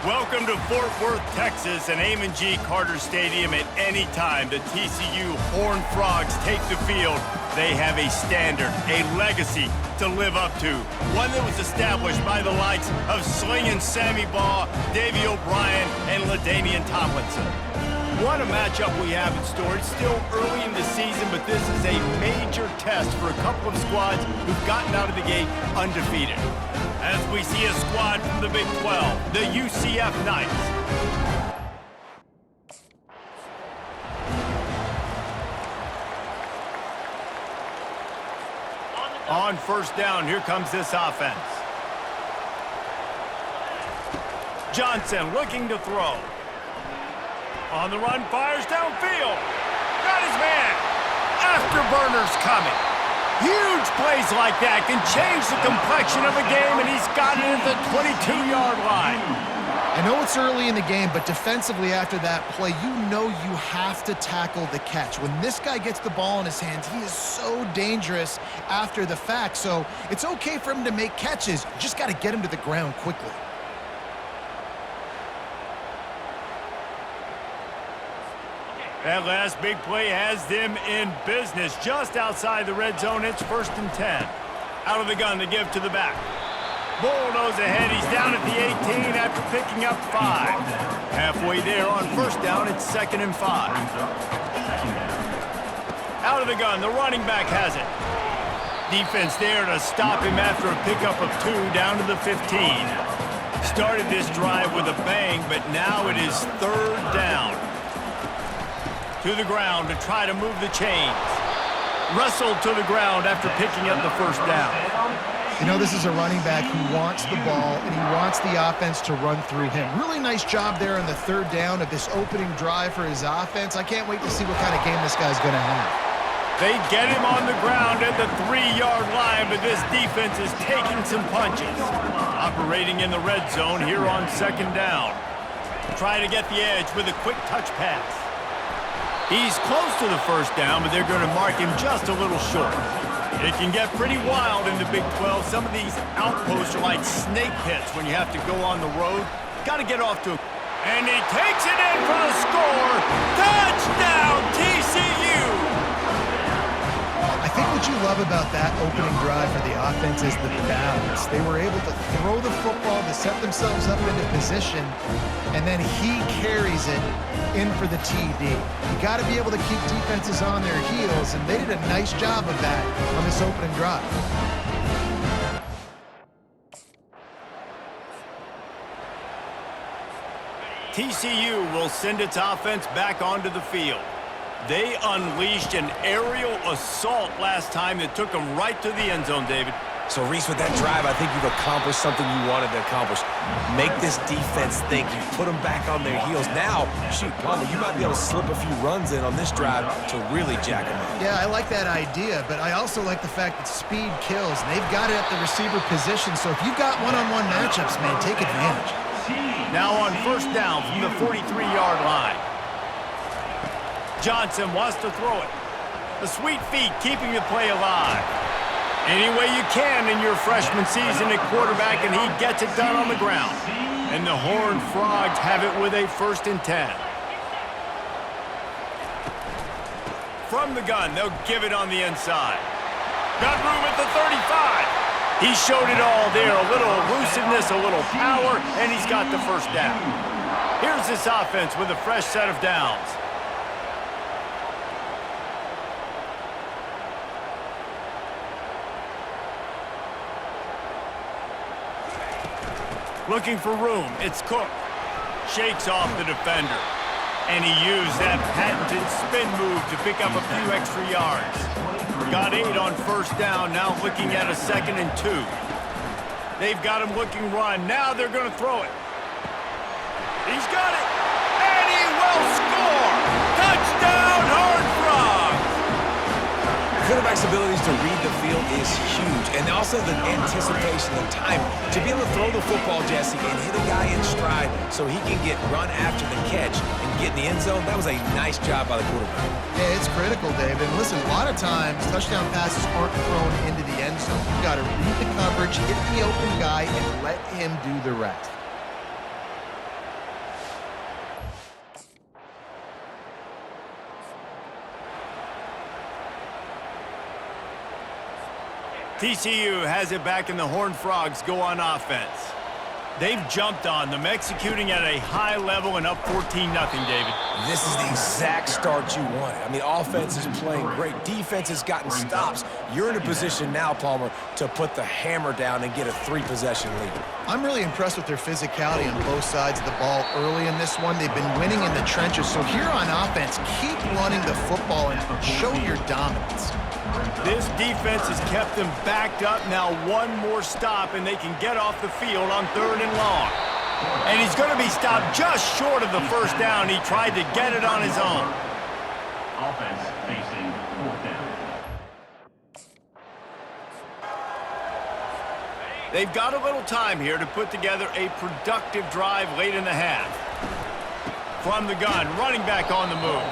Welcome to Fort Worth, Texas, and Amon G. Carter Stadium. At any time the TCU Horned Frogs take the field, they have a standard, a legacy to live up to. One that was established by the likes of Slingin' Sammy Baugh, Davey O'Brien, and LaDainian Tomlinson. What a matchup we have in store. It's still early in the season, but this is a major test for a couple of squads who've gotten out of the gate undefeated. As we see a squad from the Big 12, the UCF Knights. On first down, here comes this offense. Johnson looking to throw. On the run, fires downfield. Got his man. Afterburners coming. Huge plays like that can change the complexion of a game, and he's got it at the 22-yard line. I know it's early in the game, but defensively after that play, you know you have to tackle the catch. When this guy gets the ball in his hands, he is so dangerous after the fact. So it's okay for him to make catches. You just got to get him to the ground quickly. That last big play has them in business. Just outside the red zone, it's 1st and 10. Out of the gun to give to the back. Bulldoze ahead, he's down at the 18 after picking up 5. Halfway there on first down, it's 2nd and 5. Out of the gun, the running back has it. Defense there to stop him after a pickup of 2 down to the 15. Started this drive with a bang, but now it is 3rd down. To the ground to try to move the chains. Wrestled to the ground after picking up the 1st down. You know, this is a running back who wants the ball, and he wants the offense to run through him. Really nice job there on the 3rd down of this opening drive for his offense. I can't wait to see what kind of game this guy's going to have. They get him on the ground at the 3-yard line, but this defense is taking some punches. Operating in the red zone here on 2nd down. Trying to get the edge with a quick touch pass. He's close to the 1st down, but they're going to mark him just a little short. It can get pretty wild in the Big 12. Some of these outposts are like snake pits when you have to go on the road. Got to get off to him. And he takes it in for the score. Touchdown, TCU! I think what you love about that opening drive for the offense is the balance. They were able to throw the football to set themselves up into position, and then he carries it in for the TD. You got to be able to keep defenses on their heels, and they did a nice job of that on this opening drive. TCU will send its offense back onto the field. They unleashed an aerial assault last time that took them right to the end zone, David. So, Reese, with that drive, I think you've accomplished something you wanted to accomplish. Make this defense think. You put them back on their heels. Now, shoot, Palmer, you might be able to slip a few runs in on this drive to really jack them up. Yeah, I like that idea, but I also like the fact that speed kills. And they've got it at the receiver position, so if you've got one-on-one matchups, man, take advantage. Now on 1st down from the 43-yard line. Johnson wants to throw it. The sweet feet keeping the play alive. Any way you can in your freshman season at quarterback, and he gets it done on the ground. And the Horned Frogs have it with a 1st and 10. From the gun, they'll give it on the inside. Got room at the 35. He showed it all there. A little elusiveness, a little power, and he's got the 1st down. Here's this offense with a fresh set of downs. Looking for room, it's Cook. Shakes off the defender. And he used that patented spin move to pick up a few extra yards. Got 8 on 1st down, now looking at a 2nd and 2. They've got him looking run, now they're going to throw it. He's got it, and he will score! Touchdown, Horned Frogs! Quarterback's abilities to read the field is huge, and also the anticipation, the time to be able to throw the football, Jesse, and hit a guy in stride so he can get run after the catch and get in the end zone. That was a nice job by the quarterback. Yeah, it's critical, David. And listen, a lot of times touchdown passes aren't thrown into the end zone. You've got to read the coverage, hit the open guy, and let him do the rest. TCU has it back and the Horned Frogs go on offense. They've jumped on them, executing at a high level and up 14-0, David. This is the exact start you wanted. I mean, offense is playing great. Defense has gotten stops. You're in a position now, Palmer, to put the hammer down and get a 3-possession lead. I'm really impressed with their physicality on both sides of the ball early in this one. They've been winning in the trenches. So here on offense, keep running the football and show your dominance. This defense has kept them backed up. Now one more stop, and they can get off the field on 3rd and long. And he's going to be stopped just short of the first down. He tried to get it on his own. Offense facing 4th down. They've got a little time here to put together a productive drive late in the half. From the gun, running back on the move.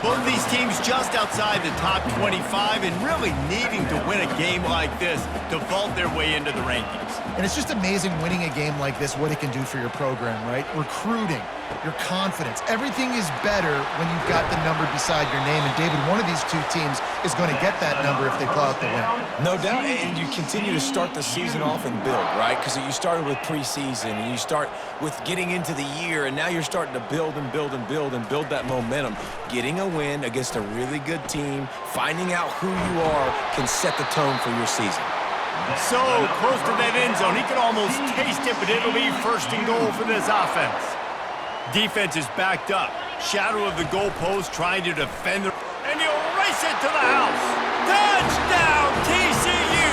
Both these teams just outside the top 25 and really needing to win a game like this to vault their way into the rankings. And it's just amazing winning a game like this, what it can do for your program, right? Recruiting, your confidence. Everything is better when you've got the number beside your name. And, David, one of these two teams is going to get that number if they pull out the win. No doubt, and you continue to start the season off and build, right? Because you started with preseason, and you start with getting into the year, and now you're starting to build and build and build and build that momentum. Getting a win against a really good team, finding out who you are, can set the tone for your season. So close to that end zone, he can almost taste it, but it'll be 1st and goal for this offense. Defense is backed up. Shadow of the goalpost trying to defend the... And he'll race it to the house. Touchdown, TCU!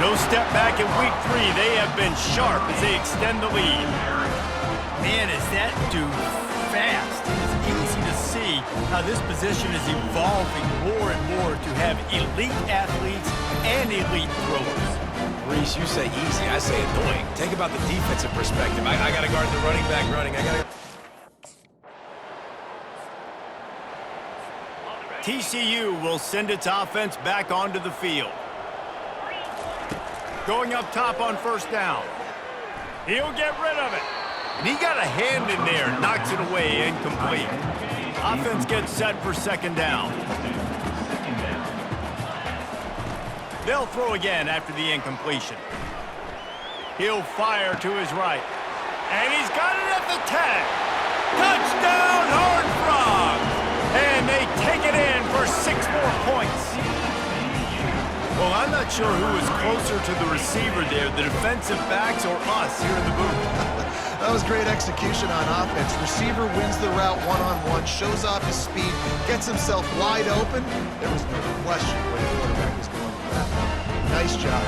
No step back in week 3. They have been sharp as they extend the lead. Man, is that dude fast. It's easy to see how this position is evolving more and more to have elite athletes and elite throwers. Reese, you say easy, I say annoying. Think about the defensive perspective. I got to guard the running back running. TCU will send its offense back onto the field. Going up top on 1st down. He'll get rid of it. And he got a hand in there, knocks it away, incomplete. Offense gets set for 2nd down. They'll throw again after the incompletion. He'll fire to his right. And he's got it at the tag. Touchdown, Horned Frogs! And they take it in for 6 more points. Well, I'm not sure who is closer to the receiver there, the defensive backs or us here in the booth. That was great execution on offense. Receiver wins the route one-on-one, shows off his speed, gets himself wide open. There was no question where the quarterback was going with that one. Nice job.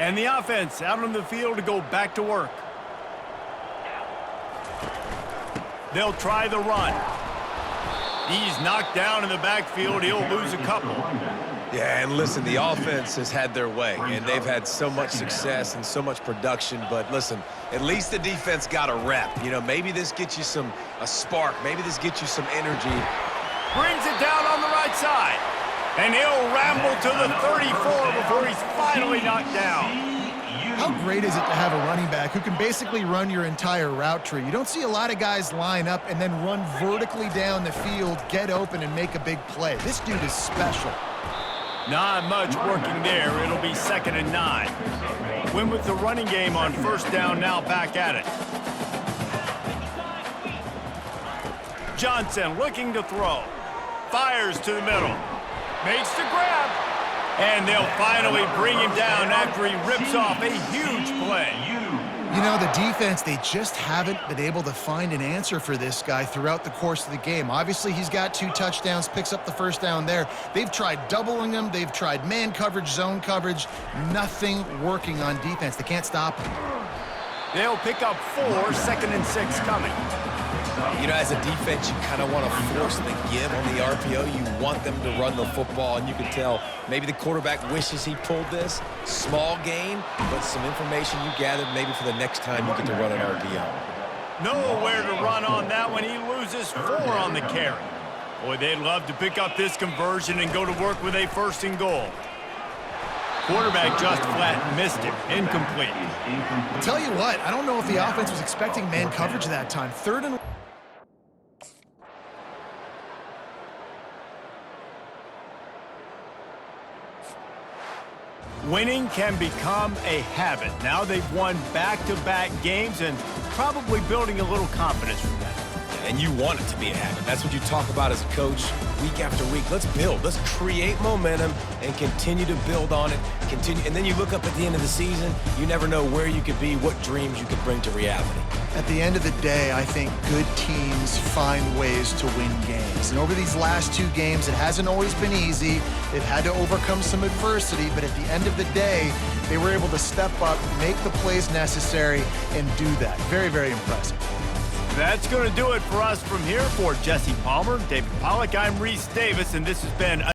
And the offense out on the field to go back to work. They'll try the run. He's knocked down in the backfield. He'll lose a couple. Yeah, and listen, the offense has had their way, and they've had so much success and so much production. But listen, at least the defense got a rep. You know, maybe this gets you a spark. Maybe this gets you some energy. Brings it down on the right side. And he'll ramble to the 34 before he's finally knocked down. How great is it to have a running back who can basically run your entire route tree? You don't see a lot of guys line up and then run vertically down the field, get open, and make a big play. This dude is special. Not much working there. It'll be 2nd and 9. Win with the running game on 1st down, now back at it. Johnson looking to throw. Fires to the middle. Makes the grab. And they'll finally bring him down after he rips off a huge play. You know, the defense, they just haven't been able to find an answer for this guy throughout the course of the game. Obviously, he's got 2 touchdowns, picks up the 1st down there. They've tried doubling him. They've tried man coverage, zone coverage. Nothing working on defense. They can't stop him. They'll pick up 4, 2nd and 6 coming. You know, as a defense, you kind of want to force the give on the RPO. You want them to run the football, and you can tell maybe the quarterback wishes he pulled this. Small gain, but some information you gathered maybe for the next time you get to run an RPO. Nowhere to run on that one. He loses 4 on the carry. Boy, they'd love to pick up this conversion and go to work with a 1st and goal. Quarterback just flat missed it. Incomplete. I'll tell you what, I don't know if the offense was expecting man coverage that time. 3rd and... Winning can become a habit. Now they've won back-to-back games and probably building a little confidence from that. And you want it to be a habit. That's what you talk about as a coach week after week. Let's build. Let's create momentum and continue to build on it. And then you look up at the end of the season, you never know where you could be, what dreams you could bring to reality. At the end of the day, I think good teams find ways to win games. And over these last 2 games, it hasn't always been easy. They've had to overcome some adversity, but at the end of the day, they were able to step up, make the plays necessary, and do that. Very, very impressive. That's going to do it for us from here. For Jesse Palmer, David Pollack, I'm Reese Davis, and this has been